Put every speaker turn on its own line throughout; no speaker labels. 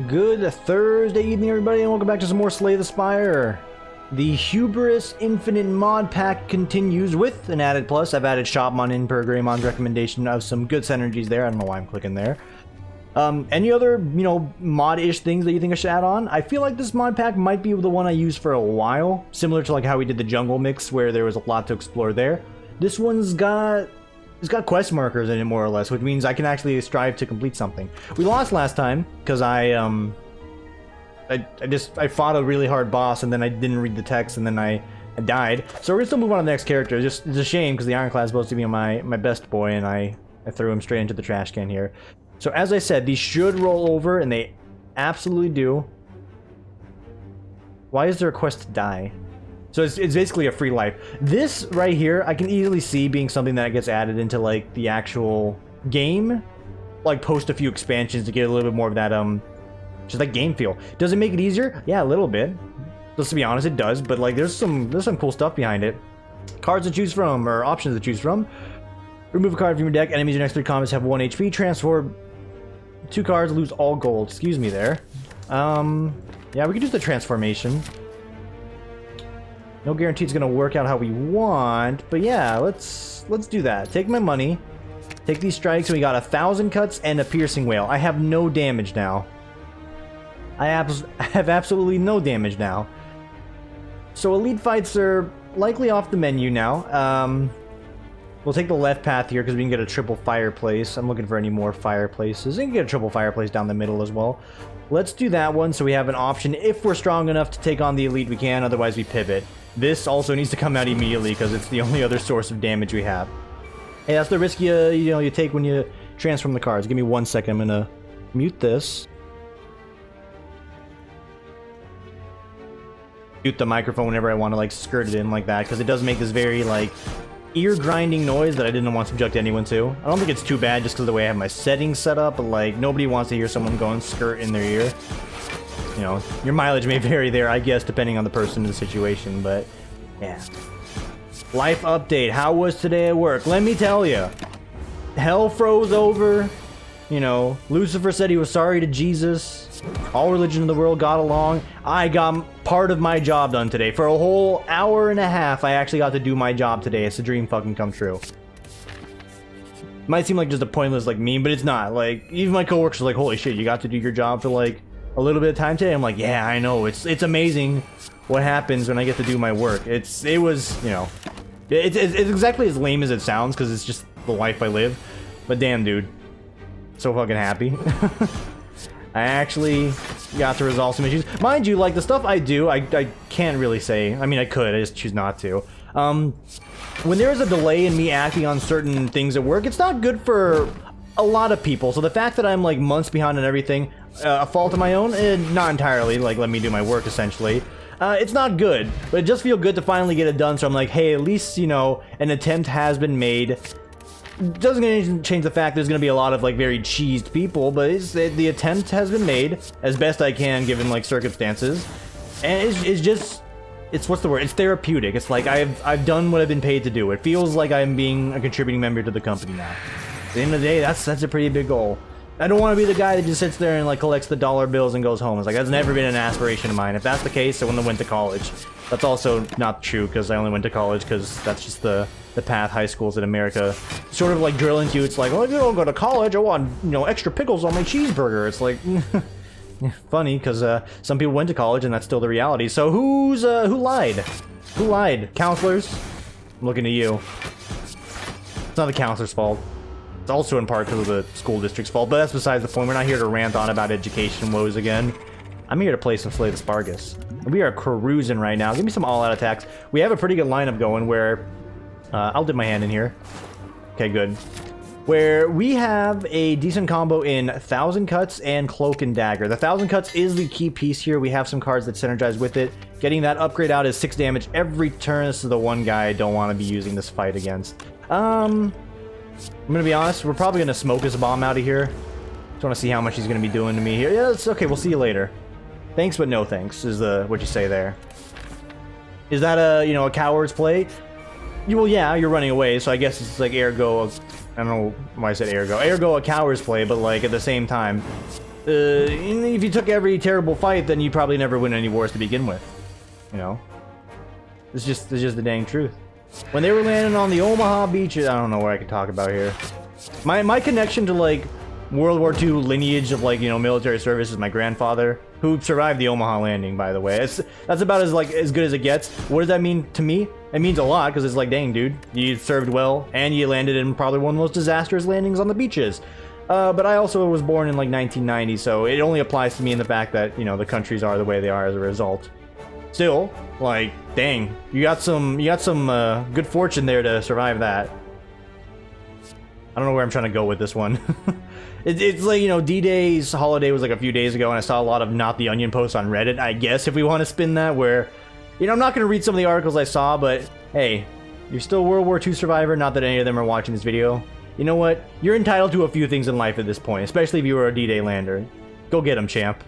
Good Thursday evening, everybody, and welcome back to some more Slay the Spire. The Hubris Infinite mod pack continues with an added plus. I've added Shopmon in per Greymon's recommendation of some good synergies there. I don't know why I'm clicking there. Any other, mod-ish things that you think I should add on? I feel like this mod pack might be the one I used for a while, similar to like how we did the jungle mix, where there was a lot to explore there. This one's got... It's got quest markers in it, more or less, which means I can actually strive to complete something. We lost last time because I fought a really hard boss and then I didn't read the text and then I died. So we're gonna still move on to the next character. It's a shame because the Ironclad is supposed to be my best boy and I threw him straight into the trash can here. So as I said, these should roll over and they absolutely do. Why is there a quest to die? So it's basically a free life. This right here, I can easily see being something that gets added into like the actual game, like post a few expansions to get a little bit more of that just like game feel. Does it make it easier? Yeah, a little bit. Let's be honest, it does. But like, there's some cool stuff behind it. Cards to choose from, or options to choose from. Remove a card from your deck. Enemies in your next 3 combats have 1 HP. Transfer 2 cards, lose all gold. Excuse me there. Yeah, we could use the transformation. No guarantee it's gonna work out how we want, but yeah, let's do that. Take my money, take these strikes, and we got 1,000 cuts and a piercing wail. I have no damage now. I have absolutely no damage now. So elite fights are likely off the menu now. We'll take the left path here because we can get a triple fireplace. I'm looking for any more fireplaces. We can get a triple fireplace down the middle as well. Let's do that one so we have an option. If we're strong enough to take on the elite, we can. Otherwise, we pivot. This also needs to come out immediately because it's the only other source of damage we have. Hey, that's the risk you take when you transform the cards. Give me 1 second. I'm gonna mute this. Mute the microphone whenever I want to like skirt it in like that because it does make this very like ear grinding noise that I didn't want to subject anyone to. I don't think it's too bad just because of the way I have my settings set up, but like nobody wants to hear someone going skirt in their ear. You know, your mileage may vary there, I guess, depending on the person and the situation, but yeah. Life update. How was today at work? Let me tell you. Hell froze over. You know, Lucifer said he was sorry to Jesus. All religion in the world got along. I got part of my job done today. For a whole hour and a half, I actually got to do my job today. It's a dream fucking come true. Might seem like just a pointless like meme, but it's not. Like, even my coworkers are like, holy shit, you got to do your job for like a little bit of time today. I'm like, yeah, I know. It's amazing what happens when I get to do my work. It was, you know, it's exactly as lame as it sounds because it's just the life I live. But damn, dude, so fucking happy. I actually got to resolve some issues. Mind you, like the stuff I do, I can't really say. I mean, I could. I just choose not to. When there is a delay in me acting on certain things at work, it's not good for a lot of people. So the fact that I'm like months behind on everything, a fault of my own, not entirely, like let me do my work essentially. It's not good, but it just feels good to finally get it done. So I'm like, hey, at least, you know, an attempt has been made. Doesn't change the fact there's going to be a lot of like very cheesed people, but the attempt has been made as best I can given like circumstances. And it's just, it's what's the word? It's therapeutic. It's like I've done what I've been paid to do. It feels like I'm being a contributing member to the company now. At the end of the day, that's a pretty big goal. I don't want to be the guy that just sits there and like collects the dollar bills and goes home. It's like that's never been an aspiration of mine. If that's the case, I wouldn't have went to college. That's also not true because I only went to college because that's just the path high schools in America sort of like drill into you. It's like, well, if you don't go to college, I want, you know, extra pickles on my cheeseburger. It's like funny because some people went to college and that's still the reality. So who lied? Who lied? Counselors? I'm looking at you. It's not the counselor's fault. It's also in part because of the school district's fault, but that's besides the point. We're not here to rant on about education woes again. I'm here to play some Slay the Spargus. We are cruising right now. Give me some all-out attacks. We have a pretty good lineup going where... I'll dip my hand in here. Okay, good. Where we have a decent combo in 1,000 Cuts and Cloak and Dagger. The 1,000 Cuts is the key piece here. We have some cards that synergize with it. Getting that upgrade out is 6 damage every turn. This is the one guy I don't want to be using this fight against. I'm gonna be honest, we're probably gonna smoke his bomb out of here. Just want to see how much he's gonna be doing to me here. Yeah, it's okay, we'll see you later. Thanks, but no thanks, is what you say there. Is that a coward's play? Well, yeah, you're running away, so I guess it's like ergo, I don't know why I said ergo. Ergo a coward's play, but like at the same time, if you took every terrible fight, then you'd probably never win any wars to begin with. You know? It's just the dang truth. When they were landing on the Omaha beaches, I don't know what I could talk about here. My connection to, like, World War II lineage of, like, you know, military service is my grandfather, who survived the Omaha landing, by the way. That's about as good as it gets. What does that mean to me? It means a lot, because it's like, dang, dude, you served well, and you landed in probably one of the most disastrous landings on the beaches. But I also was born in, like, 1990, so it only applies to me in the fact that, you know, the countries are the way they are as a result. Still, like, dang, you got some good fortune there to survive that. I don't know where I'm trying to go with this one. It's like, you know, D-Day's holiday was like a few days ago, and I saw a lot of Not the Onion posts on Reddit, I guess, if we want to spin that, where, you know, I'm not going to read some of the articles I saw, but, hey, you're still a World War II survivor, not that any of them are watching this video. You know what? You're entitled to a few things in life at this point, especially if you were a D-Day lander. Go get them, champ.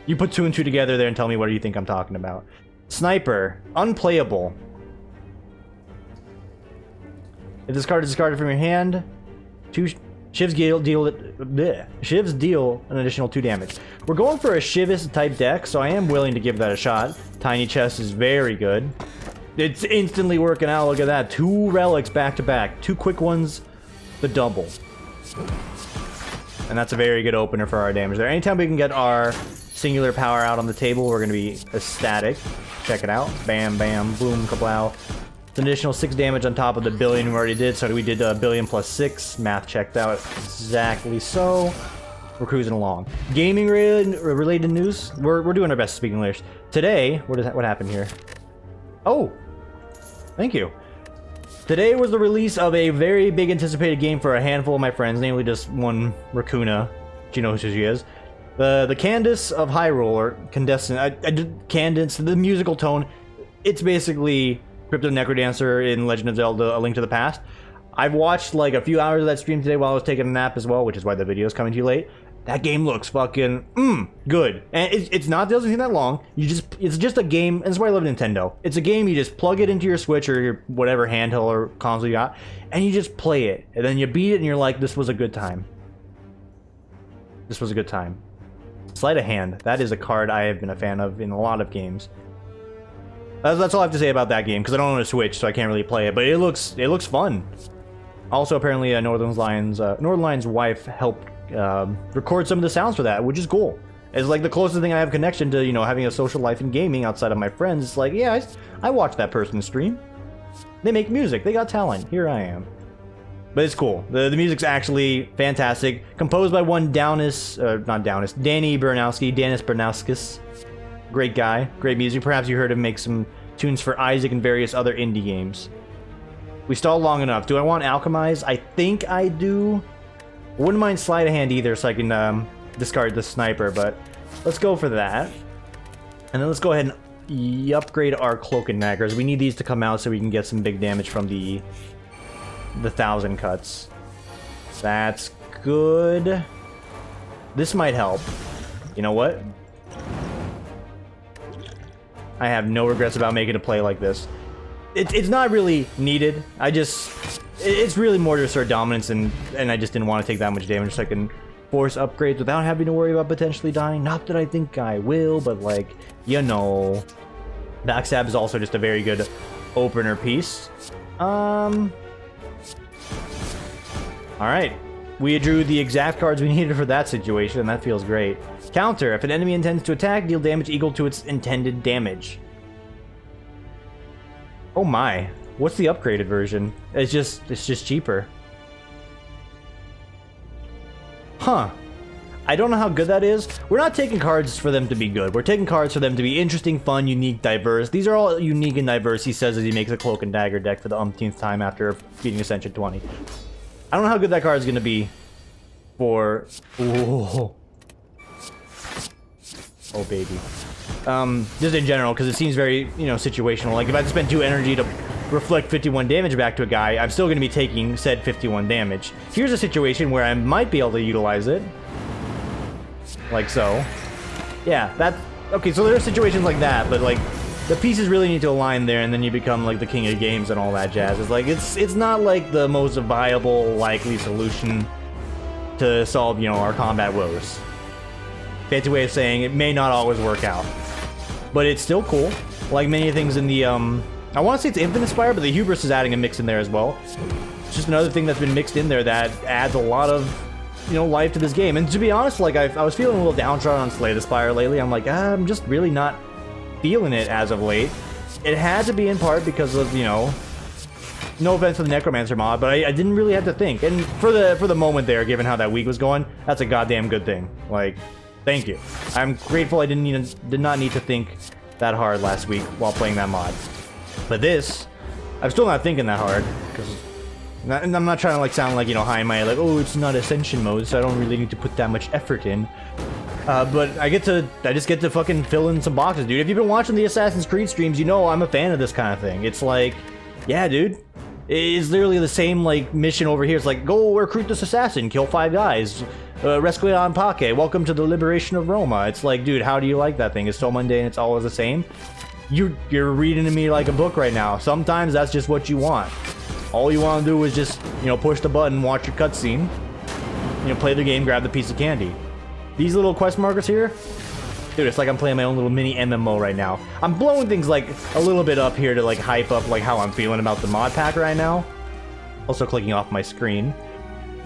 You put 2 and 2 together there and tell me what do you think I'm talking about. Sniper. Unplayable. If this card is discarded from your hand, Shivs deal an additional 2 damage. We're going for a Shivs type deck, so I am willing to give that a shot. Tiny Chest is very good. It's instantly working out. Look at that. 2 relics back to back. 2 quick ones, the double. And that's a very good opener for our damage there. Anytime we can get our singular power out on the table, we're going to be ecstatic. Check it out. Bam, bam, boom, kablow. It's an additional 6 damage on top of the billion we already did, so we did a billion plus 6. Math checked out exactly so. We're cruising along. Gaming related news. We're doing our best to speak English. Today, what happened here? Oh, thank you. Today was the release of a very big anticipated game for a handful of my friends, namely just one Raccoona. She knows who she is. The Candace of Hyrule, or Candescent, Candace, the musical tone, it's basically Crypto Necrodancer in Legend of Zelda: A Link to the Past. I've watched like a few hours of that stream today while I was taking a nap as well, which is why the video is coming to you late. That game looks fucking good, and it doesn't seem that long. It's just a game, and that's why I love Nintendo. It's a game you just plug it into your Switch or your whatever handheld or console you got, and you just play it, and then you beat it, and you're like, this was a good time. This was a good time. Sleight of Hand. That is a card I have been a fan of in a lot of games. That's all I have to say about that game, because I don't own a Switch, so I can't really play it, but it looks fun. Also, apparently, Northern Lion's wife helped record some of the sounds for that, which is cool. It's like the closest thing I have connection to, you know, having a social life in gaming outside of my friends. It's like, yeah, I watch that person stream. They make music. They got talent. Here I am. But it's cool. The music's actually fantastic. Composed by one Danny Bernowskis. Great guy. Great music. Perhaps you heard him make some tunes for Isaac and various other indie games. We stalled long enough. Do I want Alchemize? I think I do. Wouldn't mind Sleight of Hand either, so I can discard the Sniper, but let's go for that. And then let's go ahead and upgrade our Cloak and Daggers. We need these to come out so we can get some big damage from the 1,000 cuts. That's good. This might help. You know what? I have no regrets about making a play like this. It's not really needed. It's really more to assert dominance, and I just didn't want to take that much damage, so I can force upgrades without having to worry about potentially dying. Not that I think I will, but like, you know. Backstab is also just a very good opener piece. Alright. We drew the exact cards we needed for that situation, and that feels great. Counter. If an enemy intends to attack, deal damage equal to its intended damage. Oh my. What's the upgraded version? It's just cheaper. Huh. I don't know how good that is. We're not taking cards for them to be good. We're taking cards for them to be interesting, fun, unique, diverse. These are all unique and diverse, he says as he makes a Cloak and Dagger deck for the umpteenth time after beating Ascension 20. I don't know how good that card is going to be for... Ooh. Oh, baby. Just in general, because it seems very, you know, situational. Like, if I spend 2 energy to reflect 51 damage back to a guy, I'm still going to be taking said 51 damage. Here's a situation where I might be able to utilize it. Like so. Yeah, that... Okay, so there are situations like that, but, like, the pieces really need to align there, and then you become, like, the king of games and all that jazz. It's like, it's not, like, the most viable, likely solution to solve, you know, our combat woes. Fancy way of saying it may not always work out. But it's still cool. Like many things in the, I want to say it's Infinite Spire, but the Hubris is adding a mix in there as well. It's just another thing that's been mixed in there that adds a lot of, you know, life to this game. And to be honest, like, I was feeling a little downtrodden on Slay the Spire lately. I'm like, I'm just really not feeling it as of late. It had to be in part because of, you know, no offense to the Necromancer mod, but I didn't really have to think. And for the moment there, given how that week was going, that's a goddamn good thing. Like, thank you. I'm grateful I did not need to think that hard last week while playing that mod. But this, I'm still not thinking that hard, because I'm not trying to like sound like, you know, high and mighty, like, oh, it's not Ascension mode, so I don't really need to put that much effort in. But I just get to fucking fill in some boxes, dude. If you've been watching the Assassin's Creed streams, you know I'm a fan of this kind of thing. It's like, yeah, dude. It's literally the same, like, mission over here. It's like, go recruit this assassin, kill 5 guys, Resquion Pace, welcome to the liberation of Roma. It's like, dude, how do you like that thing? It's so mundane, it's always the same. You're reading to me like a book right now. Sometimes that's just what you want. All you want to do is just, you know, push the button, watch your cutscene, you know, play the game, grab the piece of candy. These little quest markers here, dude, it's like I'm playing my own little mini MMO right now. I'm blowing things like a little bit up here to like hype up like how I'm feeling about the mod pack right now. Also clicking off my screen.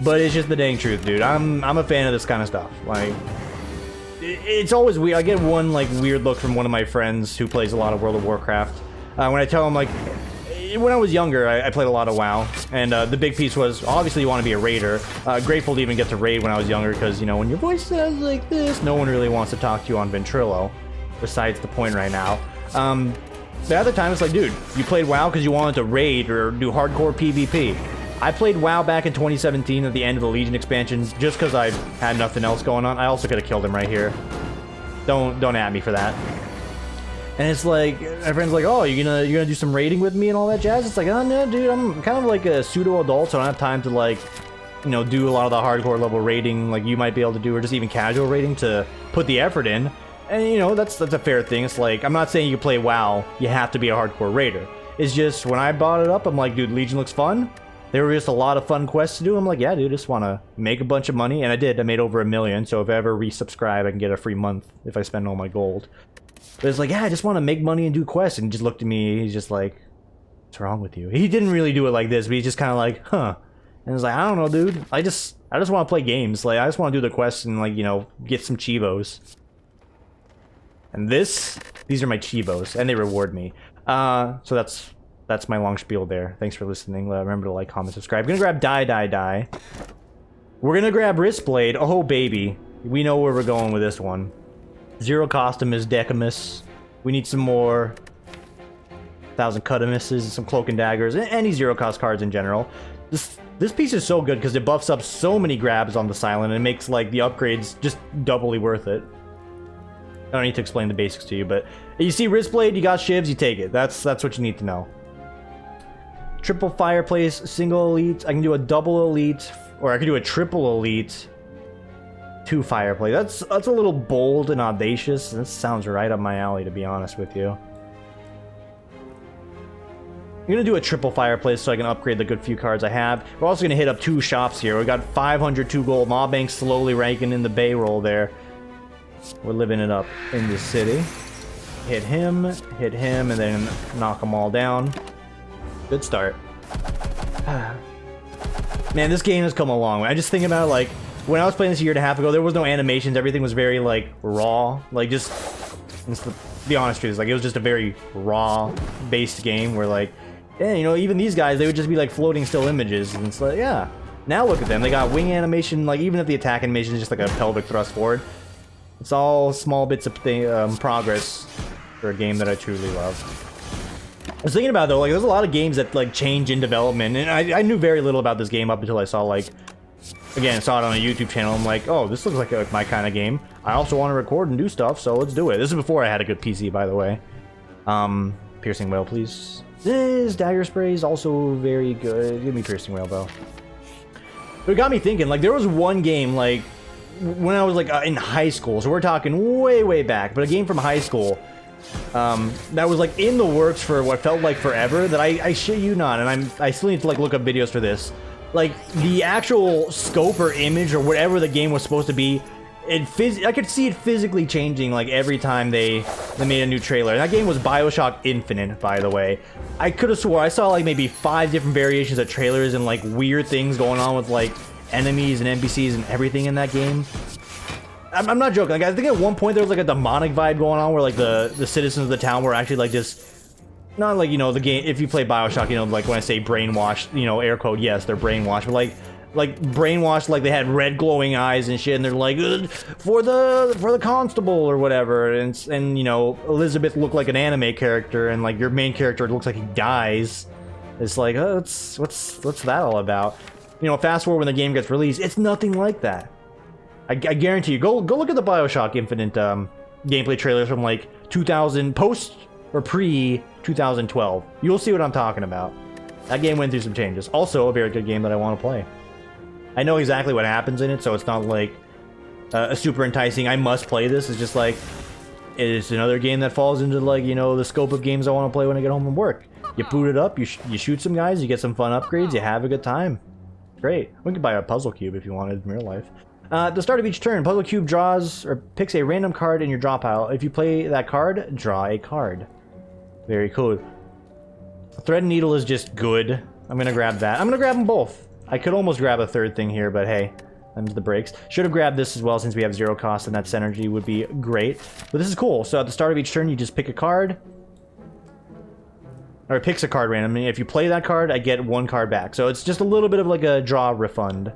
But it's just the dang truth, dude. I'm a fan of this kind of stuff. Like, it's always weird. I get one like weird look from one of my friends who plays a lot of World of Warcraft. When I tell him like, when I was younger, I played a lot of WoW, and the big piece was, obviously you want to be a raider. Grateful to even get to raid when I was younger, because, you know, when your voice sounds like this, no one really wants to talk to you on Ventrilo, besides the point right now. The other time, it's like, dude, you played WoW because you wanted to raid or do hardcore PvP. I played WoW back in 2017 at the end of the Legion expansion, just because I had nothing else going on. I also could have killed him right here. Don't at me for that. And it's like, my friend's like, oh, you're gonna do some raiding with me and all that jazz? It's like, oh no, dude, I'm kind of like a pseudo-adult, so I don't have time to, like, you know, do a lot of the hardcore level raiding like you might be able to do, or just even casual raiding to put the effort in. And, you know, that's a fair thing. It's like, I'm not saying you play WoW, you have to be a hardcore raider. It's just, when I bought it up, I'm like, dude, Legion looks fun. There were just a lot of fun quests to do. I'm like, yeah, dude, just want to make a bunch of money. And I did. I made over $1 million, so if I ever resubscribe, I can get a free month if I spend all my gold. But it's like, yeah, I just want to make money and do quests. And he just looked at me, he's just like, what's wrong with you? He didn't really do it like this, but he's just kind of like, huh. And it's like, I don't know, dude. I just want to play games. Like, I just want to do the quests and, like, you know, get some Chivos. And these are my Chivos, and they reward me. So that's my long spiel there. Thanks for listening. Remember to like, comment, subscribe. We're gonna grab Die. We're gonna grab Wristblade. Oh, baby. We know where we're going with this one. Zero Costumus, Decamus. We need some more 1,000 Cutimuses, some Cloak and Daggers, and any zero cost cards in general. This piece is so good because it buffs up so many grabs on the Silent and it makes like the upgrades just doubly worth it. I don't need to explain the basics to you, but you see Wristblade, you got shivs, you take it. That's what you need to know. Triple Fireplace, single elite. I can do a double elite, or I can do a triple elite. 2 Fireplace. That's a little bold and audacious. That sounds right up my alley, to be honest with you. I'm gonna do a triple Fireplace so I can upgrade the good few cards I have. We're also gonna hit up 2 shops here. We got 502 gold. Mob Bank slowly ranking in the bay roll there. We're living it up in the city. Hit him, and then knock them all down. Good start. Man, this game has come a long way. I just think about it, like, when I was playing this a year and a half ago, there was no animations. Everything was very, like, raw. Like, just to be honest with you, like, it was just a very raw-based game where, like, yeah, you know, even these guys, they would just be, like, floating still images. And it's like, yeah. Now look at them. They got wing animation. Like, even if the attack animation is just, like, a pelvic thrust forward, it's all small bits of progress for a game that I truly love. I was thinking about it, though, like, there's a lot of games that, like, change in development, and I knew very little about this game up until I saw, like, again, saw it on a YouTube channel. I'm like, oh, this looks like my kind of game. I also want to record and do stuff, so let's do it. This is before I had a good PC, by the way. Piercing Whale, please. This Dagger Spray is also very good. Give me Piercing Whale, though. But it got me thinking, like, there was one game, like, when I was, like, in high school, so we're talking way back, but a game from high school, that was like in the works for what felt like forever, that I shit you not, and I still need to like look up videos for this. Like, the actual scope or image or whatever the game was supposed to be I could see it physically changing like every time they made a new trailer. And that game was BioShock Infinite, by the way. I could have swore I saw like maybe 5 different variations of trailers and like weird things going on with like enemies and NPCs and everything in that game. I'm not joking. Like, I think at one point there was like a demonic vibe going on where like the citizens of the town were actually like just, not like, you know, the game, if you play BioShock, you know, like when I say brainwashed, you know, air quote, yes, they're brainwashed, but like brainwashed, like they had red glowing eyes and shit, and they're like, for the constable or whatever, and you know, Elizabeth looked like an anime character, and like your main character looks like he dies. It's like, oh, what's that all about? You know, fast forward when the game gets released, it's nothing like that. I guarantee you, go look at the BioShock Infinite gameplay trailers from like 2000 post or pre 2012. You'll see what I'm talking about. That game went through some changes. Also, a very good game that I want to play. I know exactly what happens in it, so it's not like a super enticing, I must play this. It's just like, it's another game that falls into like, you know, the scope of games I want to play when I get home from work. You boot it up, you shoot some guys, you get some fun upgrades, you have a good time. Great. We could buy a puzzle cube if you wanted in real life. At the start of each turn, puzzle cube draws or picks a random card in your draw pile. If you play that card, draw a card. Very cool. Thread and needle is just good. I'm gonna grab that. I'm gonna grab them both. I could almost grab a third thing here, but hey, them's the breaks. Should have grabbed this as well since we have 0 cost, and that synergy would be great. But this is cool. So at the start of each turn, you just pick a card. Or it picks a card randomly. If you play that card, I get 1 card back. So it's just a little bit of like a draw refund.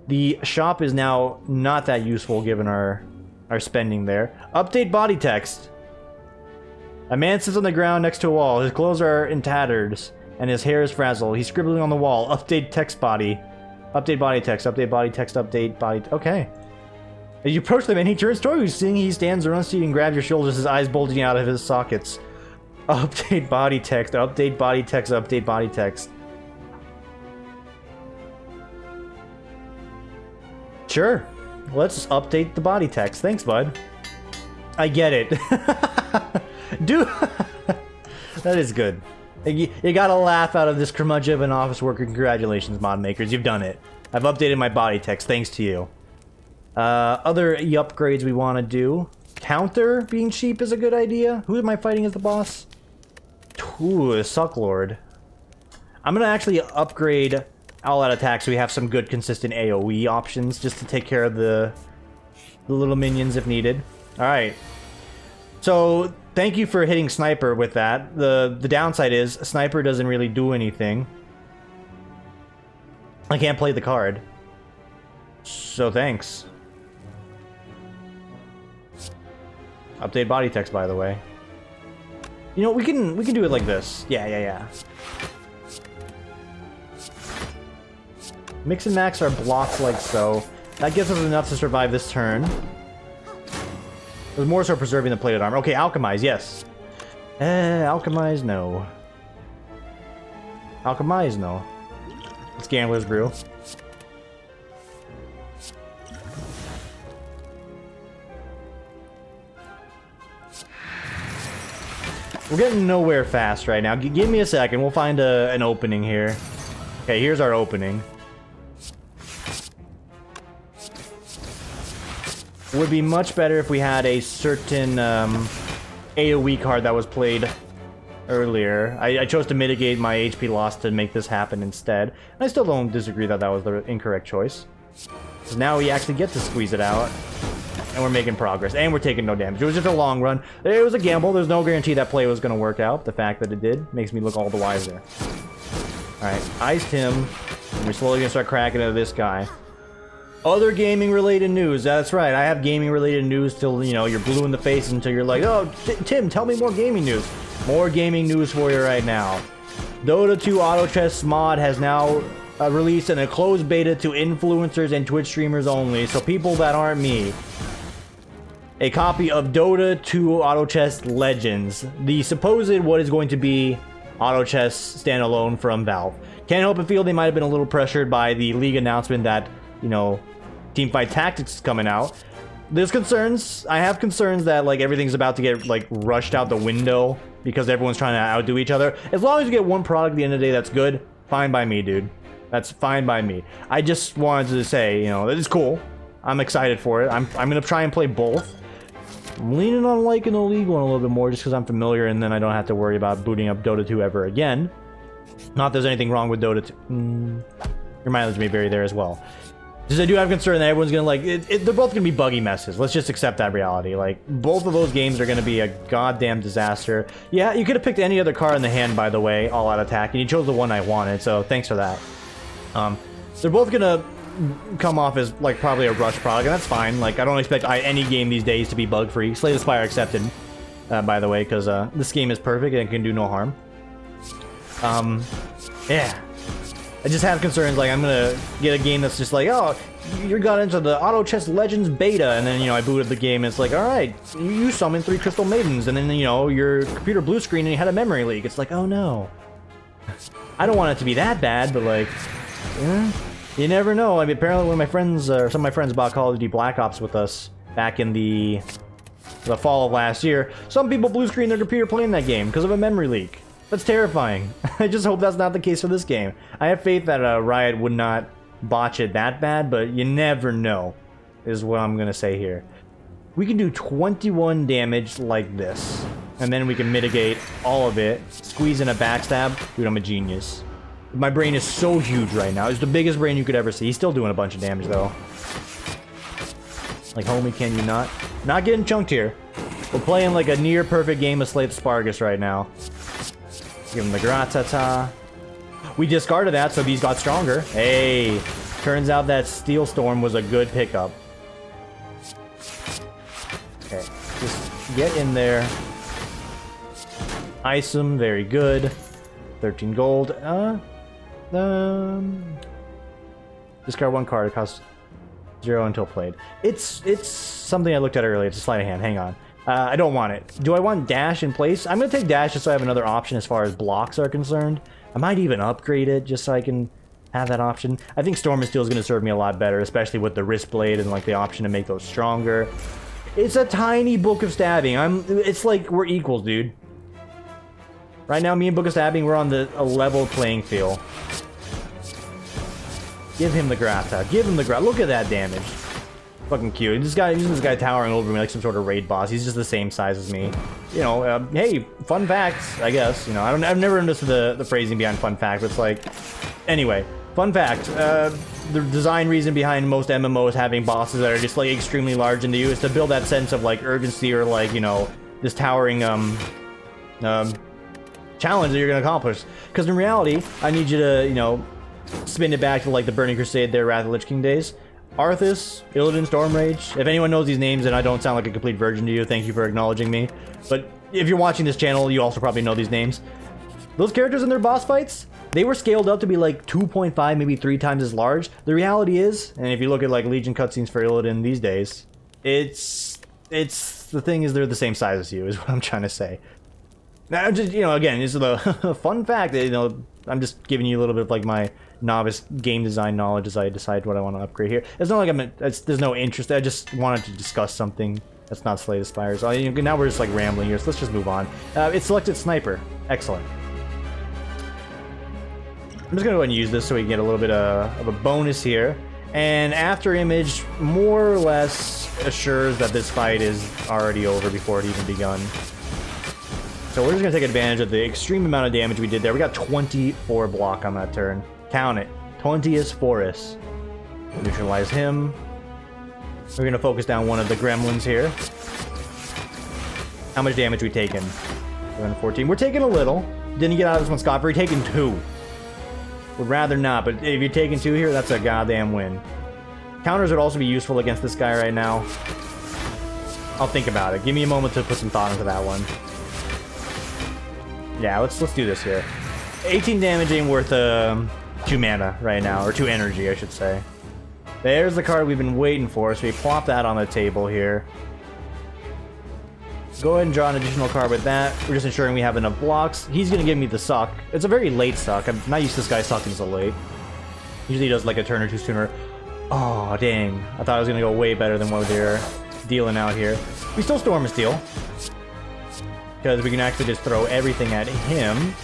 The shop is now not that useful given our spending there. Update body text. A man sits on the ground next to a wall. His clothes are in tatters, and his hair is frazzled. He's scribbling on the wall. Update text body. Update body text. Update body text. Update body... Okay. As you approach the man, he turns toward you, seeing he stands around seat and grabs your shoulders, his eyes bulging out of his sockets. Update body text. Update body text. Update body text. Sure. Let's update the body text. Thanks, bud. I get it. Dude. That is good. You gotta laugh out of this curmudgeon of an office worker. Congratulations, mod makers. You've done it. I've updated my body text thanks to you. Other upgrades we want to do. Counter being cheap is a good idea. Who am I fighting as the boss? Ooh, the Sucklord. I'm gonna actually upgrade all-out attack so we have some good consistent AoE options just to take care of the little minions if needed. Alright. So, thank you for hitting Sniper with that. The downside is, Sniper doesn't really do anything. I can't play the card. So thanks. Update body text, by the way. You know, we can do it like this. Yeah. Mix and max our blocks like so. That gives us enough to survive this turn. It was more so preserving the plated armor. Okay, alchemize, yes. Alchemize, no. Alchemize, no. It's Gambler's Brew. We're getting nowhere fast right now. Give me a second. We'll find an opening here. Okay, here's our opening. Would be much better if we had a certain AoE card that was played earlier. I chose to mitigate my HP loss to make this happen instead. And I still don't disagree that that was the incorrect choice. So now we actually get to squeeze it out. And we're making progress. And we're taking no damage. It was just a long run. It was a gamble. There's no guarantee that play was going to work out. The fact that it did makes me look all the wiser. Alright, iced him. And we're slowly going to start cracking into this guy. Other gaming-related news. That's right. I have gaming-related news till, you know, you're blue in the face until you're like, oh, Tim, tell me more gaming news. More gaming news for you right now. Dota 2 Auto Chess mod has now released in a closed beta to influencers and Twitch streamers only, so people that aren't me. A copy of Dota 2 Auto Chess Legends, the supposed what is going to be Auto Chess standalone from Valve. Can't help but feel they might have been a little pressured by the league announcement that, you know, Teamfight Tactics is coming out. There's concerns. I have concerns that, like, everything's about to get, like, rushed out the window because everyone's trying to outdo each other. As long as you get one product at the end of the day that's good, fine by me, dude. That's fine by me. I just wanted to say, you know, it's cool. I'm excited for it. I'm gonna try and play both. I'm leaning on liking the League one a little bit more just because I'm familiar, and then I don't have to worry about booting up Dota 2 ever again. Not there's anything wrong with Dota 2. Your mileage may vary there as well. Just I do have concern that everyone's gonna like they're both gonna be buggy messes. Let's just accept that reality. Like both of those games are gonna be a goddamn disaster. Yeah, you could have picked any other card in the hand, by the way, all out attack, and you chose the one I wanted. So thanks for that. They're both gonna come off as like probably a rush product, and that's fine. Like I don't expect any game these days to be bug free. Slay the Spire accepted, by the way, because this game is perfect and can do no harm. Yeah. I just have concerns, like, I'm gonna get a game that's just like, oh, you got into the Auto Chess Legends beta, and then, you know, I booted the game, and it's like, alright, you summoned 3 Crystal Maidens, and then, you know, your computer blue screen and you had a memory leak. It's like, oh no. I don't want it to be that bad, but, like, you never know. I mean, apparently one of my friends, or some of my friends bought Call of Duty Black Ops with us back in the fall of last year. Some people blue screen their computer playing that game because of a memory leak. That's terrifying. I just hope that's not the case for this game. I have faith that Riot would not botch it that bad, but you never know, is what I'm gonna say here. We can do 21 damage like this, and then we can mitigate all of it, squeeze in a backstab. Dude, I'm a genius. My brain is so huge right now. It's the biggest brain you could ever see. He's still doing a bunch of damage, though. Like, homie, can you not? Not getting chunked here. We're playing like a near-perfect game of Slay the Spargus right now. Give him the Gratata. We discarded that, so these got stronger. Hey, turns out that Steel Storm was a good pickup. Okay, just get in there. Ice him, very good. 13 gold. Discard 1 card. It costs 0 until played. It's something I looked at earlier. It's a sleight of hand. Hang on. I don't want it. Do I want dash in place? I'm going to take dash just so I have another option as far as blocks are concerned. I might even upgrade it just so I can have that option. I think Storm and Steel is going to serve me a lot better, especially with the Wrist Blade and like the option to make those stronger. It's a tiny Book of Stabbing. It's like we're equals, dude. Right now, me and Book of Stabbing, we're on a level playing field. Give him the Grata. Give him the Grata. Look at that damage. Fucking cute. This guy towering over me like some sort of raid boss. He's just the same size as me. You know, hey, fun facts, I guess. You know, I've never understood the phrasing behind fun fact, but it's like... Anyway, fun fact. The design reason behind most MMOs having bosses that are just, like, extremely large into you is to build that sense of, like, urgency or, like, you know, this towering, challenge that you're gonna accomplish. Because in reality, I need you to, you know, spin it back to, like, the Burning Crusade there, Wrath of the Lich King days. Arthas, Illidan, Stormrage. If anyone knows these names and I don't sound like a complete virgin to you, thank you for acknowledging me. But if you're watching this channel, you also probably know these names. Those characters in their boss fights, they were scaled up to be like 2.5, maybe 3 times as large. The reality is, and if you look at like Legion cutscenes for Illidan these days, it's the thing is they're the same size as you, is what I'm trying to say. Now, just, you know, again, this is a fun fact that, you know, I'm just giving you a little bit of like my novice game design knowledge as I decide what I want to upgrade here. It's not like there's no interest. I just wanted to discuss something that's not Slay the Spire. So now we're just like rambling here, so let's just move on. It's selected Sniper. Excellent. I'm just gonna go ahead and use this so we can get a little bit of a bonus here. And After Image more or less assures that this fight is already over before it even begun. So we're just gonna take advantage of the extreme amount of damage we did there. We got 24 block on that turn. Count it. 20 is Forest. Neutralize him. We're gonna focus down one of the gremlins here. How much damage we taken? 14. We're taking a little. Didn't get out of this one scot-free. Taking 2. Would rather not, but if you're taking 2 here, that's a goddamn win. Counters would also be useful against this guy right now. I'll think about it. Give me a moment to put some thought into that one. Yeah, let's do this here. 18 damage ain't worth 2 mana right now, or 2 energy, I should say. There's the card we've been waiting for, so we plop that on the table here. Go ahead and draw an additional card with that. We're just ensuring we have enough blocks. He's gonna give me the suck. It's a very late suck. I'm not used to this guy sucking so late. Usually he does like a turn or 2 sooner. Oh, dang. I thought I was gonna go way better than what they're dealing out here. We still Storm and Steel, because we can actually just throw everything at him.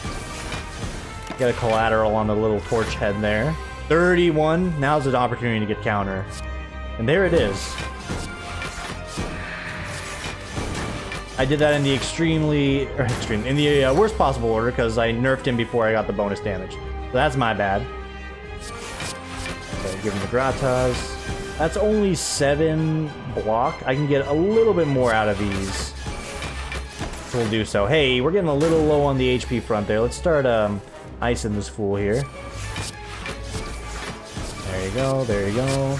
Get a collateral on the little torch head there. 31. Now's the opportunity to get counter. And there it is. I did that in the in the worst possible order because I nerfed him before I got the bonus damage. So that's my bad. Okay, give him the gratas. That's only 7 block. I can get a little bit more out of these. So we'll do so. Hey, we're getting a little low on the HP front there. Let's start icing this fool here. There you go, there you go.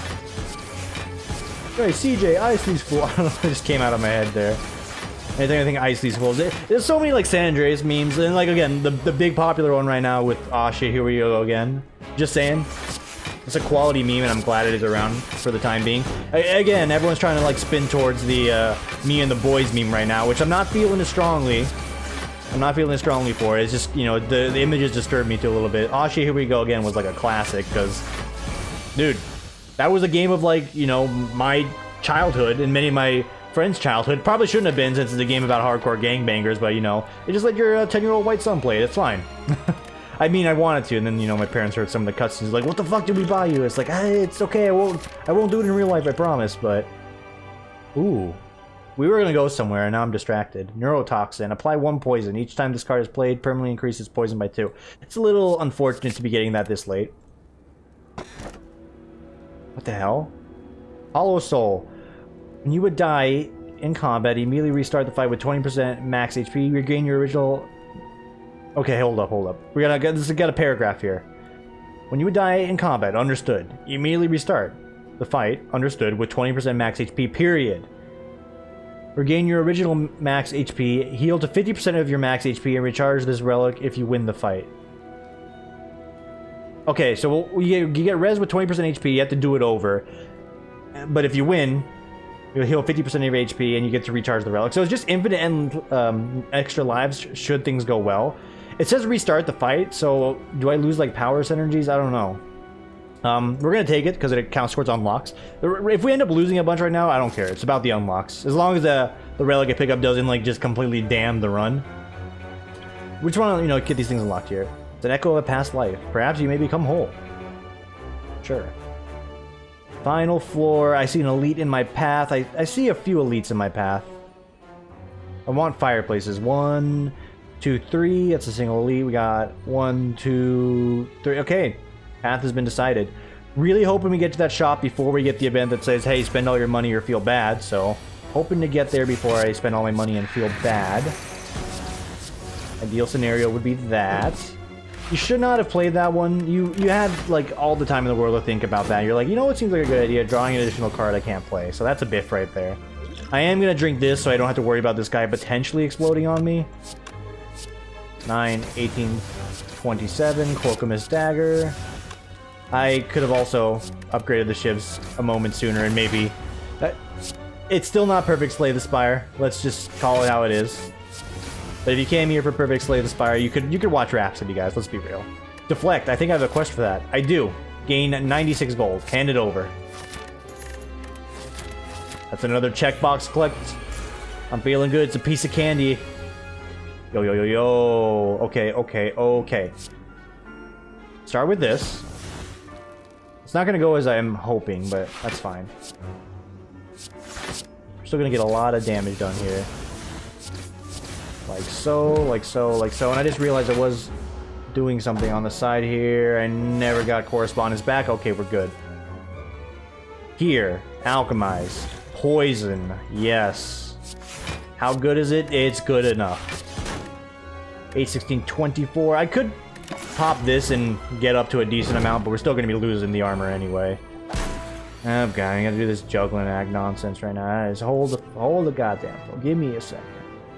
Hey, CJ, ice these fools. I don't know, it just came out of my head there. I think ice these fools. There's so many like San Andreas memes, and like again, the big popular one right now with aw shit, here we go again. Just saying. It's a quality meme, and I'm glad it is around for the time being. Again, everyone's trying to like spin towards the me and the boys meme right now, which I'm not feeling as strongly. I'm not feeling as strongly for it. It's just, you know, the images disturb me too a little bit. Aw shit, here we go again was like a classic, because, dude, that was a game of like, you know, my childhood and many of my friends' childhood. Probably shouldn't have been since it's a game about hardcore gangbangers, but you know, it's just like your 10-year-old white son played. It's fine. I mean, I wanted to, and then, you know, my parents heard some of the cutscenes, like, what the fuck did we buy you? It's like, hey, it's okay, I won't do it in real life, I promise, but... Ooh. We were gonna go somewhere, and now I'm distracted. Neurotoxin. Apply 1 poison. Each time this card is played, permanently increases poison by 2. It's a little unfortunate to be getting that this late. What the hell? Hollow Soul. When you would die in combat, immediately restart the fight with 20% max HP. Regain your original... Okay, hold up. We got a paragraph here. When you would die in combat, understood. Immediately restart the fight, understood, with 20% max HP, period. Regain your original max HP, heal to 50% of your max HP, and recharge this relic if you win the fight. Okay, so you get res with 20% HP, you have to do it over. But if you win, you'll heal 50% of your HP, and you get to recharge the relic. So it's just infinite and extra lives should things go well. It says restart the fight, so do I lose like power synergies? I don't know. We're gonna take it because it counts towards unlocks. If we end up losing a bunch right now, I don't care. It's about the unlocks. As long as the relic I pick up doesn't like just completely damn the run. We just want to, you know, get these things unlocked here. It's an echo of a past life. Perhaps you may become whole. Sure. Final floor. I see an elite in my path. I see a few elites in my path. I want fireplaces. 1, 2, 3. That's a single elite. We got 1, 2, 3. Okay. Path has been decided. Really hoping we get to that shop before we get the event that says, hey, spend all your money or feel bad. So, hoping to get there before I spend all my money and feel bad. Ideal scenario would be that. You should not have played that one. You had, like, all the time in the world to think about that. You're like, you know what seems like a good idea? Drawing an additional card I can't play. So that's a biff right there. I am going to drink this so I don't have to worry about this guy potentially exploding on me. 9, 18, 27. Cloakumus Dagger. I could have also upgraded the shivs a moment sooner, and maybe... it's still not perfect Slay the Spire. Let's just call it how it is. But if you came here for perfect Slay the Spire, you could watch Rhapsody, guys. Let's be real. Deflect. I think I have a quest for that. I do. Gain 96 gold. Hand it over. That's another checkbox collect. I'm feeling good. It's a piece of candy. Yo, yo, yo, yo. Okay. Start with this. It's not gonna go as I'm hoping, but that's fine. We're still gonna get a lot of damage done here. Like so, like so, like so. And I just realized I was doing something on the side here. I never got correspondence back. Okay, we're good. Here, alchemize. Poison. Yes. How good is it? It's good enough. 8, 16, 24. I could pop this and get up to a decent amount, but we're still going to be losing the armor anyway. Okay, I gotta do this juggling act nonsense right now. Just hold the goddamn phone. Give me a second.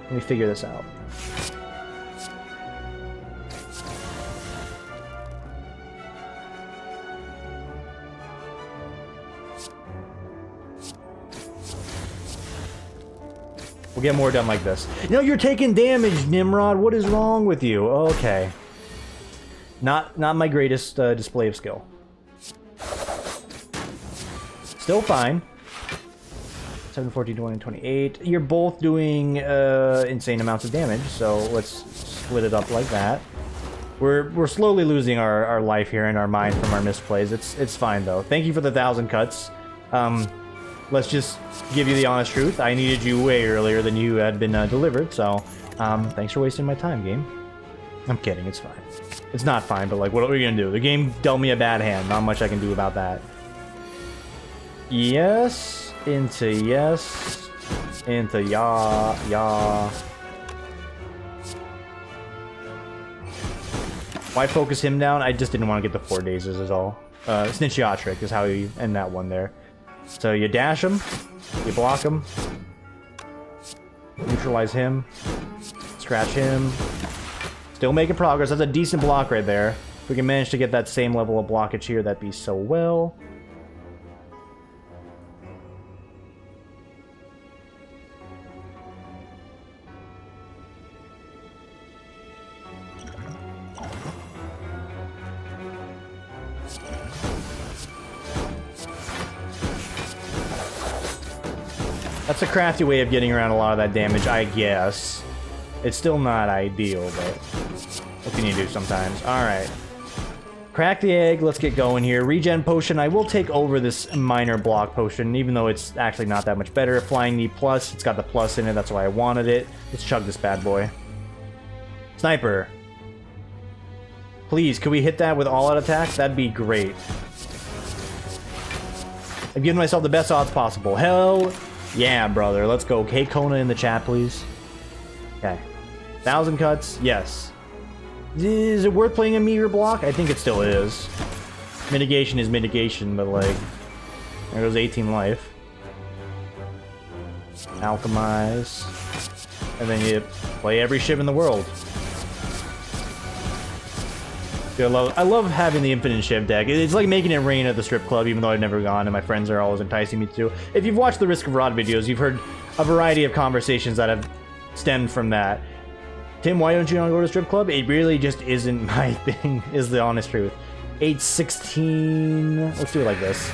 Let me figure this out. We'll get more done like this. You know, you're taking damage, Nimrod. What is wrong with you? Okay. Not my greatest display of skill. Still fine. 7, 14, 20, 28. You're both doing insane amounts of damage, so let's split it up like that. We're slowly losing our life here and our mind from our misplays. It's fine though. Thank you for the 1,000 cuts. Let's just give you the honest truth. I needed you way earlier than you had been delivered, so thanks for wasting my time, game. I'm kidding, it's fine. It's not fine, but like, what are we gonna do? The game dealt me a bad hand. Not much I can do about that. Yes, into yes, into ya. Why focus him down? I just didn't want to get the 4 dazes is all. Snitch yacht trick is how you end that one there. So you dash him, you block him, neutralize him, scratch him. Still making progress. That's a decent block right there. If we can manage to get that same level of blockage here, that'd be so well. That's a crafty way of getting around a lot of that damage, I guess. It's still not ideal, but what can you do sometimes? Alright. Crack the egg, let's get going here. Regen potion, I will take over this minor block potion, even though it's actually not that much better. Flying knee plus, it's got the plus in it, that's why I wanted it. Let's chug this bad boy. Sniper. Please, could we hit that with all-out attacks? That'd be great. I've given myself the best odds possible. Hell yeah, brother. Let's go. K-Kona in the chat, please. Okay. 1,000 cuts? Yes. Is it worth playing a meter block? I think it still is. Mitigation is mitigation, but like... There goes 18 life. Alchemize. And then you play every ship in the world. Dude, I love having the infinite ship deck. It's like making it rain at the strip club, even though I've never gone, and my friends are always enticing me to. If you've watched the Risk of Rod videos, you've heard a variety of conversations that have stemmed from that. Tim, why don't you want to go to a strip club? It really just isn't my thing, is the honest truth. 816... Let's do it like this.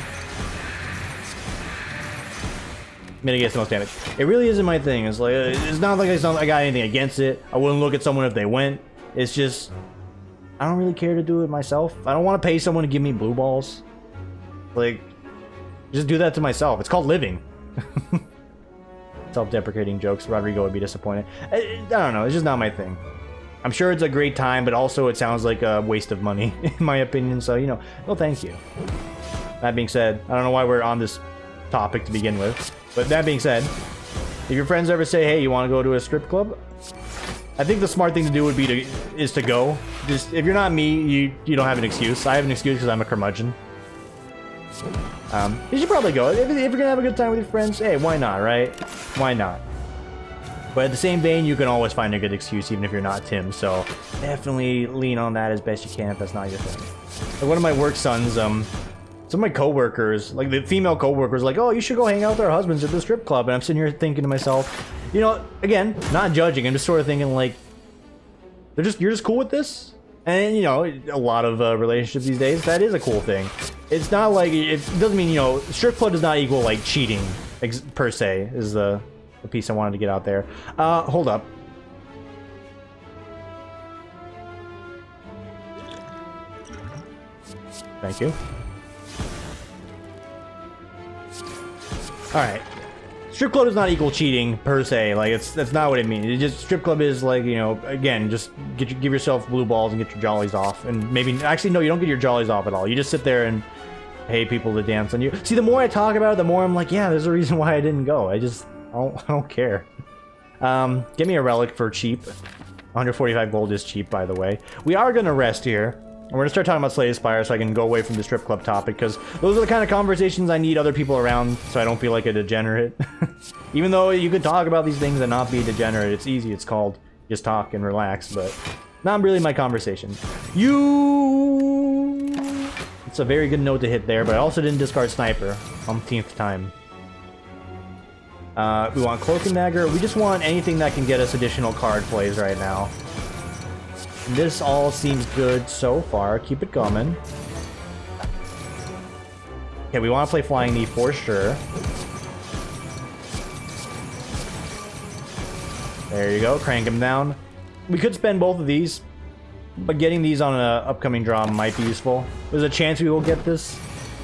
Mitigates the most damage. It really isn't my thing. It's like, it's not like I got anything against it. I wouldn't look at someone if they went. It's just... I don't really care to do it myself. I don't want to pay someone to give me blue balls. Like, just do that to myself. It's called living. Self-deprecating jokes. Rodrigo would be disappointed. I don't know. It's just not my thing. I'm sure it's a great time, but also it sounds like a waste of money, in my opinion. So, you know, no thank you. That being said, I don't know why we're on this topic to begin with. But that being said, if your friends ever say, hey, you want to go to a strip club? I think the smart thing to do would be to go. Just if you're not me, you don't have an excuse. I have an excuse because I'm a curmudgeon. You should probably go. If you're gonna have a good time with your friends, hey, why not, right? Why not? But at the same vein, you can always find a good excuse, even if you're not Tim. So definitely lean on that as best you can if that's not your thing. Like one of my work sons, some of my coworkers, like the female coworkers, like, oh, you should go hang out with our husbands at the strip club. And I'm sitting here thinking to myself, you know, again, not judging. I'm just sort of thinking like, you're just cool with this. And, you know, a lot of relationships these days, that is a cool thing. It's not like, it doesn't mean, you know, strip club does not equal, like, cheating, per se, is the piece I wanted to get out there. Hold up. Thank you. Alright. Strip club does not equal cheating per se. Like that's not what it means. It just strip club is like, you know, again, just give yourself blue balls and get your jollies off. And maybe actually no, you don't get your jollies off at all. You just sit there and pay people to dance on you. See, the more I talk about it, the more I'm like, yeah, there's a reason why I didn't go. I don't care. Give me a relic for cheap. 145 gold is cheap, by the way. We are gonna rest here. And we're gonna start talking about Slay Spire so I can go away from the strip club topic, because those are the kind of conversations I need other people around so I don't feel like a degenerate. Even though you could talk about these things and not be a degenerate, it's easy, it's called just talk and relax, but not really my conversation. It's a very good note to hit there, but I also didn't discard Sniper. Umpteenth time. We want Cloak and Dagger. We just want anything that can get us additional card plays right now. This all seems good so far. Keep it coming. Okay, we want to play Flying Knee for sure. There you go. Crank him down. We could spend both of these, but getting these on an upcoming draw might be useful. There's a chance we will get this.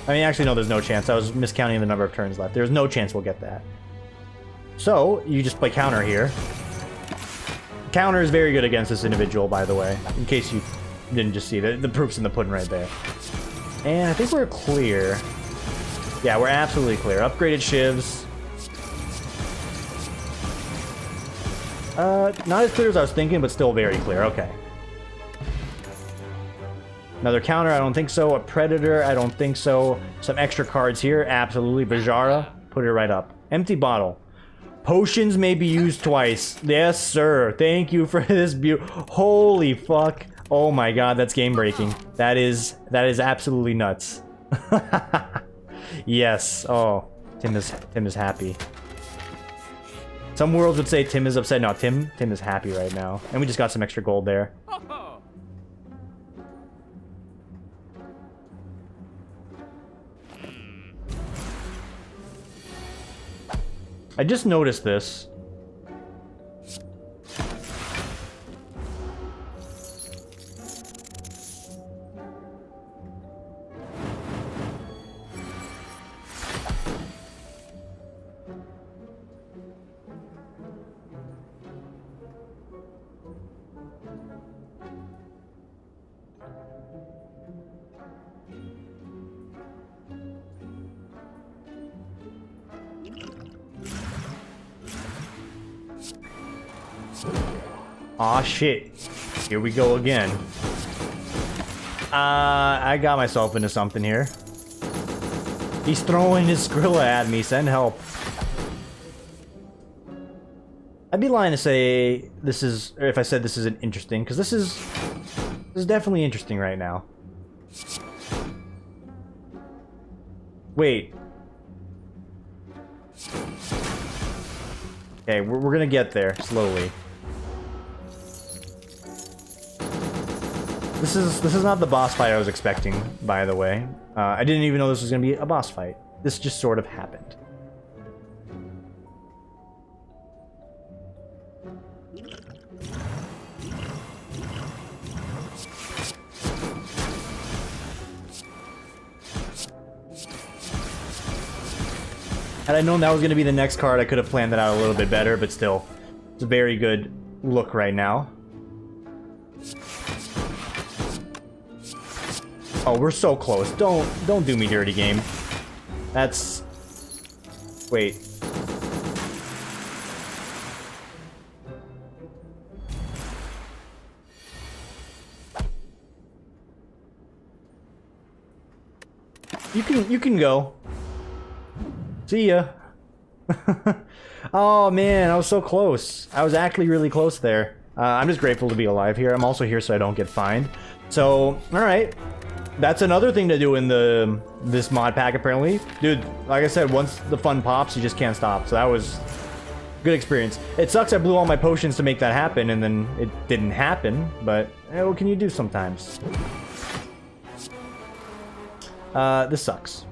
I mean, actually, no, there's no chance. I was miscounting the number of turns left. There's no chance we'll get that. So, you just play counter here. Counter is very good against this individual, by the way. In case you didn't just see the proof's in the pudding right there. And I think we're clear. Yeah, we're absolutely clear. Upgraded shivs. Not as clear as I was thinking, but still very clear. Okay. Another counter, I don't think so. A Predator, I don't think so. Some extra cards here, absolutely. Bajara, put it right up. Empty bottle. Potions may be used twice. Yes, sir. Thank you for this holy fuck. Oh my god, that's game breaking. That is absolutely nuts. Yes. Oh, Tim is happy. Some worlds would say Tim is upset. No, Tim is happy right now. And we just got some extra gold there. I just noticed this. Aw, shit. Here we go again. I got myself into something here. He's throwing his Skrilla at me. Send help. I'd be lying to say this is, or if I said this isn't interesting, because this is definitely interesting right now. Wait. Okay, we're gonna get there slowly. This is not the boss fight I was expecting, by the way. I didn't even know this was gonna be a boss fight. This just sort of happened. Had I known that was gonna be the next card, I could have planned that out a little bit better, but still, it's a very good look right now. Oh, we're so close. Don't do me dirty, game. That's... Wait. You can go. See ya. Oh man, I was so close. I was actually really close there. I'm just grateful to be alive here. I'm also here so I don't get fined. So, alright. That's another thing to do in this mod pack, apparently. Dude, like I said, once the fun pops, you just can't stop. So that was good experience. It sucks I blew all my potions to make that happen, and then it didn't happen. But, what can you do sometimes? This sucks.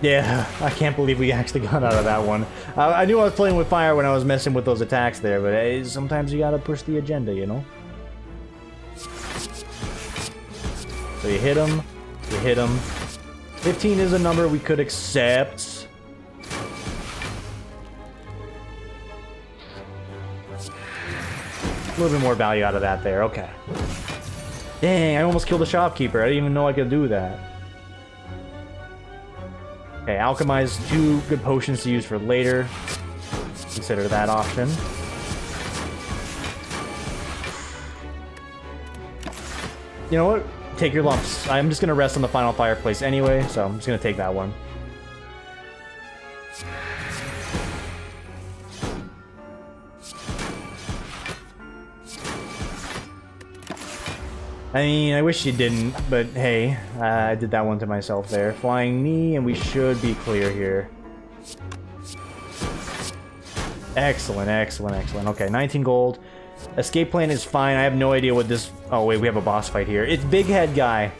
Yeah, I can't believe we actually got out of that one. I knew I was playing with fire when I was messing with those attacks there, but hey, sometimes you gotta push the agenda, you know? So you hit him, you hit him. 15 is a number we could accept. A little bit more value out of that there, okay. Dang, I almost killed the shopkeeper. I didn't even know I could do that. Okay, alchemize 2 good potions to use for later. Consider that option. You know what? Take your lumps. I'm just gonna rest on the final fireplace anyway, so I'm just gonna take that one. I mean, I wish you didn't, but hey, I did that one to myself there. Flying knee, and we should be clear here. Excellent, excellent, excellent. Okay, 19 gold. Escape plan is fine. I have no idea what this... Oh, wait, we have a boss fight here. It's Big Head Guy.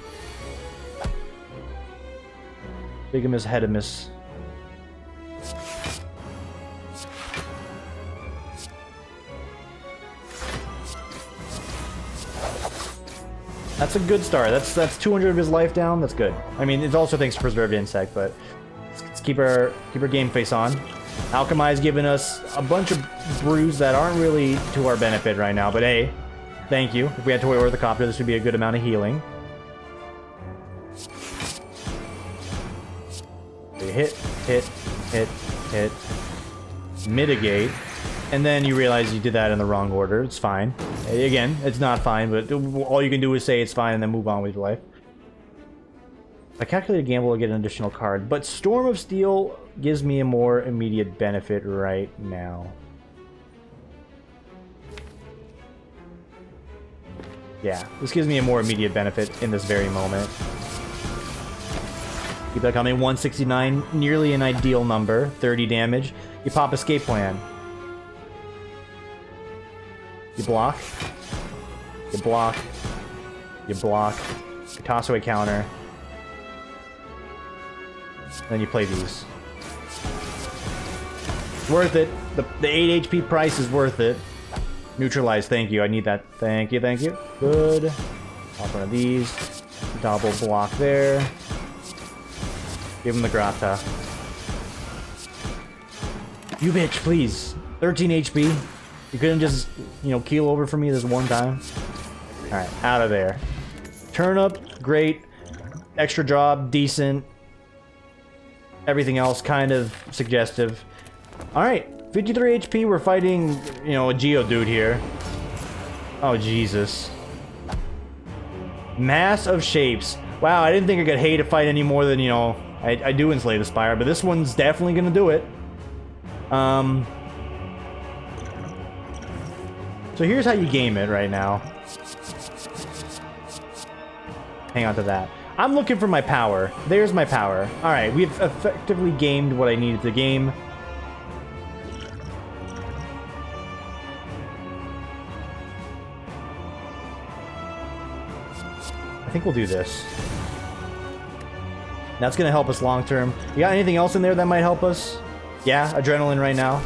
Bigamous Headamus. That's a good start. That's 200 of his life down. That's good. I mean, it's also thanks to Preserved Insect, but let's keep our game face on. Alchemy's giving us a bunch of brews that aren't really to our benefit right now, but hey, thank you. If we had Toy Orthocopter, this would be a good amount of healing. Hit, hit, hit, hit. Mitigate. And then you realize you did that in the wrong order. It's fine. Again, it's not fine, but all you can do is say it's fine and then move on with your life. If I calculate a gamble, I'll get an additional card. But Storm of Steel gives me a more immediate benefit right now. Yeah, this gives me a more immediate benefit in this very moment. Keep that coming. 169, nearly an ideal number. 30 damage. You pop Escape Plan. You block. You block. You block. You toss away counter. Then you play these. Worth it. The 8 HP price is worth it. Neutralize, thank you. I need that. Thank you, thank you. Good. Pop one of these. Double block there. Give him the Grata. You bitch, please. 13 HP. You couldn't just, you know, keel over for me this one time? Alright, out of there. Turnip, great. Extra job, decent. Everything else kind of suggestive. Alright, 53 HP, we're fighting, you know, a Geodude here. Oh, Jesus. Mass of Shapes. Wow, I didn't think I could hate a fight any more than, you know, I do Enslay the Spire, but this one's definitely gonna do it. So here's how you game it right now. Hang on to that. I'm looking for my power. There's my power. Alright, we've effectively gamed what I needed to game. I think we'll do this. That's gonna help us long term. You got anything else in there that might help us? Yeah, Adrenaline right now.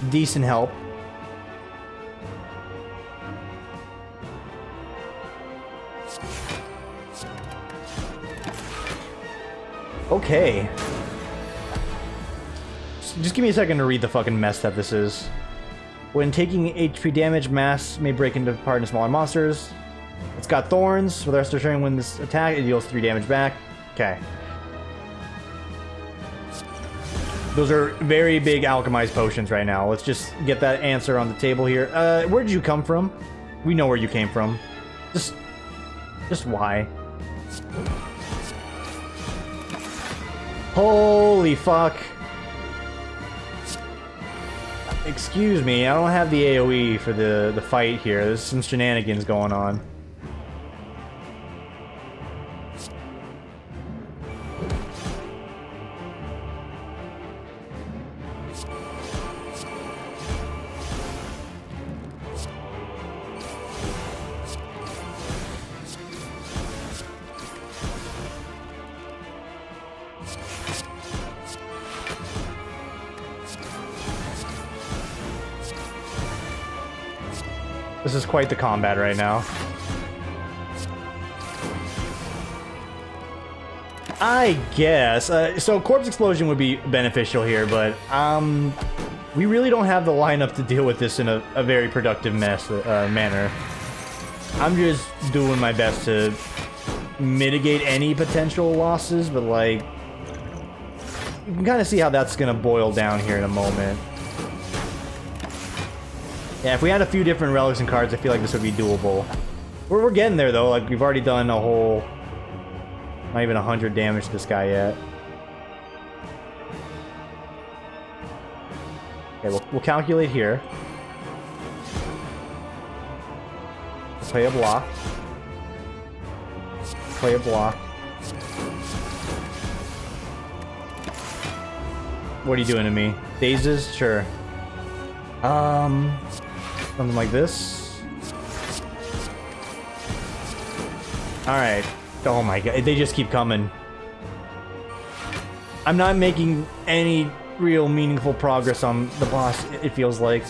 Decent help. Okay. Just give me a second to read the fucking mess that this is. When taking HP damage, mass may break into apart into smaller monsters. It's got thorns. For the rest of the turn, when this attack, it deals 3 damage back. Okay. Those are very big alchemized potions right now. Let's just get that answer on the table here. Where did you come from? We know where you came from. Just why? Holy fuck. Excuse me, I don't have the AoE for the fight here. There's some shenanigans going on. This is quite the combat right now. I guess. So Corpse Explosion would be beneficial here, but we really don't have the lineup to deal with this in a very productive manner. I'm just doing my best to mitigate any potential losses, but like, you can kind of see how that's gonna boil down here in a moment. Yeah, if we had a few different relics and cards, I feel like this would be doable. We're getting there, though. Like, we've already done a whole... not even 100 damage to this guy yet. Okay, we'll calculate here. Play a block. Play a block. What are you doing to me? Dazes? Sure. Something like this. Alright. Oh my god, they just keep coming. I'm not making any real meaningful progress on the boss, it feels like.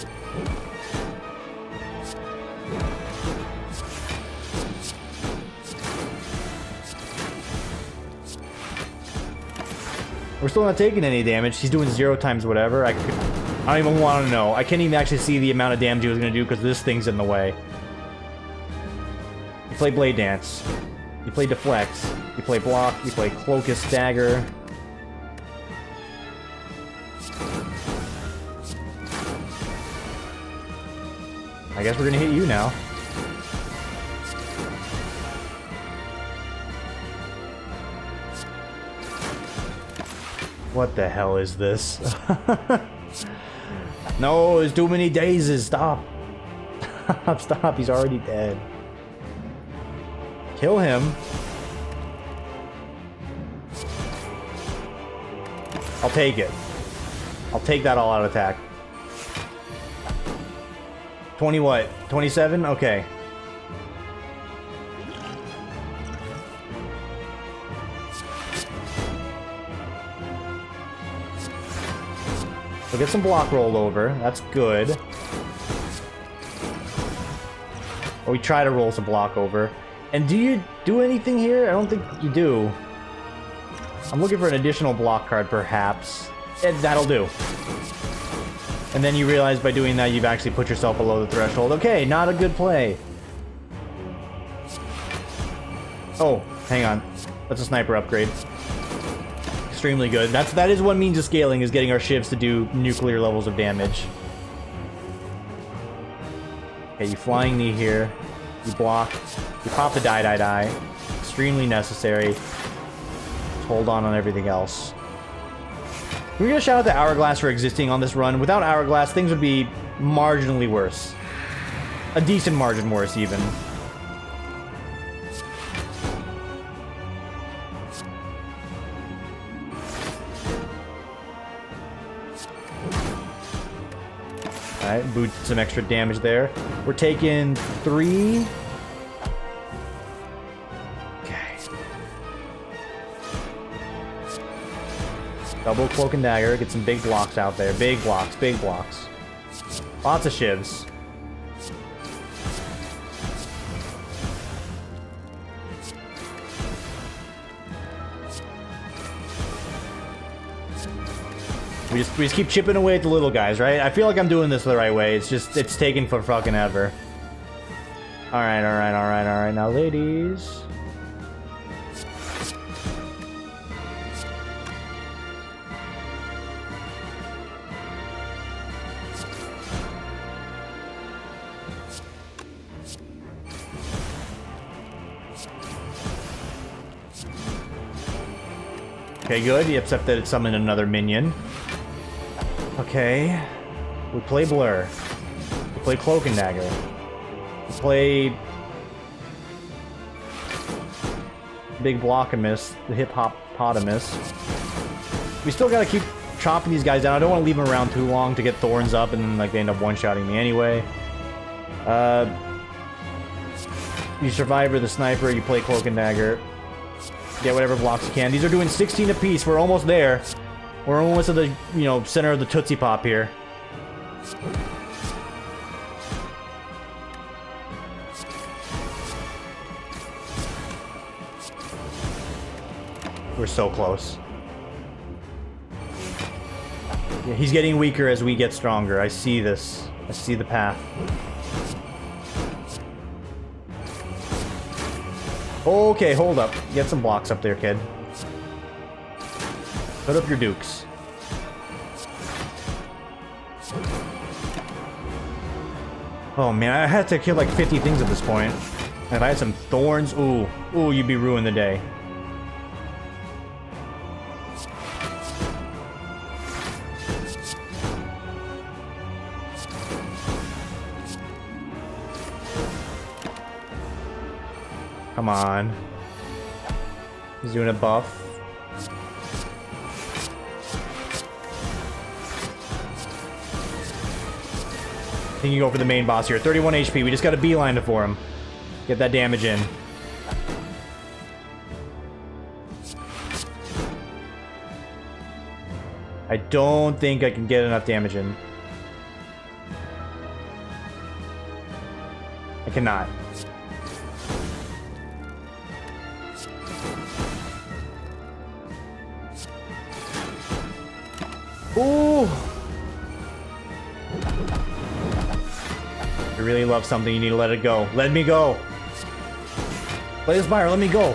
We're still not taking any damage. He's doing 0 times whatever. I don't even want to know. I can't even actually see the amount of damage he was going to do because this thing's in the way. You play Blade Dance. You play Deflect. You play Block. You play Cloakus Dagger. I guess we're going to hit you now. What the hell is this? No, there's too many dazes. Stop. Stop. He's already dead. Kill him. I'll take it. I'll take that all-out attack. 20 what? 27? Okay. We'll get some block rolled over. That's good. Or we try to roll some block over. And do you do anything here? I don't think you do. I'm looking for an additional block card, perhaps. And that'll do. And then you realize by doing that, you've actually put yourself below the threshold. Okay, not a good play. Oh, hang on. That's a sniper upgrade. Extremely good. That is one means of scaling, is getting our shivs to do nuclear levels of damage. Okay, you flying knee here. You block. You pop the die. Extremely necessary. Just hold on everything else. We're gonna shout out to Hourglass for existing on this run. Without Hourglass, things would be marginally worse. A decent margin worse, even. Alright, boot some extra damage there. We're taking 3. Double Cloak and Dagger, get some big blocks out there. Big blocks, big blocks. Lots of shivs. We just keep chipping away at the little guys, right? I feel like I'm doing this the right way. It's just, it's taking for fucking ever. Alright. Now, ladies. Okay, good. Except that it summoned another minion. Okay. We play Blur. We play Cloak and Dagger. We play... Big Blockamus, the Hip-Hop-Potamus. We still gotta keep chopping these guys down. I don't want to leave them around too long to get Thorns up and then like they end up one-shotting me anyway. You Survivor the Sniper, you play Cloak and Dagger. Get whatever blocks you can. These are doing 16 apiece. We're almost there. We're almost at the, you know, center of the Tootsie Pop here. We're so close. Yeah, he's getting weaker as we get stronger. I see this. I see the path. Okay, hold up. Get some blocks up there, kid. Put up your dukes. Oh man, I had to kill like 50 things at this point. And if I had some thorns, ooh, you'd be ruining the day. Come on. He's doing a buff. He can go for the main boss here. 31 HP. We just got a beeline it for him. Get that damage in. I don't think I can get enough damage in. I cannot. Ooh. You really love something, you need to let it go. Let me go. Play Spire, let me go.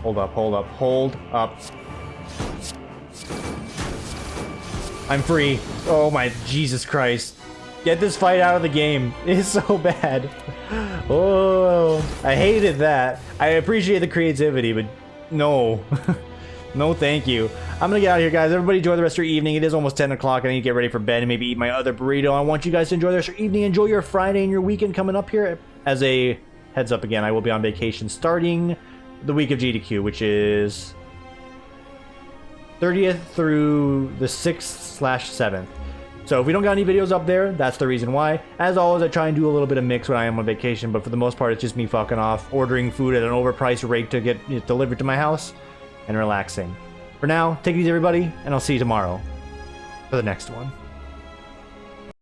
Hold up, hold up, hold up. I'm free. Oh my Jesus Christ. Get this fight out of the game. It's so bad. Oh, I hated that. I appreciate the creativity, but no. No, thank you. I'm gonna get out of here, guys. Everybody enjoy the rest of your evening. It is almost 10 o'clock. I need to get ready for bed and maybe eat my other burrito. I want you guys to enjoy the rest of your evening. Enjoy your Friday and your weekend coming up here. As a heads up again, I will be on vacation starting the week of GDQ, which is 30th through the 6th/7th. So if we don't got any videos up there, that's the reason why. As always, I try and do a little bit of mix when I am on vacation, but for the most part, it's just me fucking off, ordering food at an overpriced rate to get it delivered to my house, and relaxing. For now, take it easy, everybody, and I'll see you tomorrow for the next one.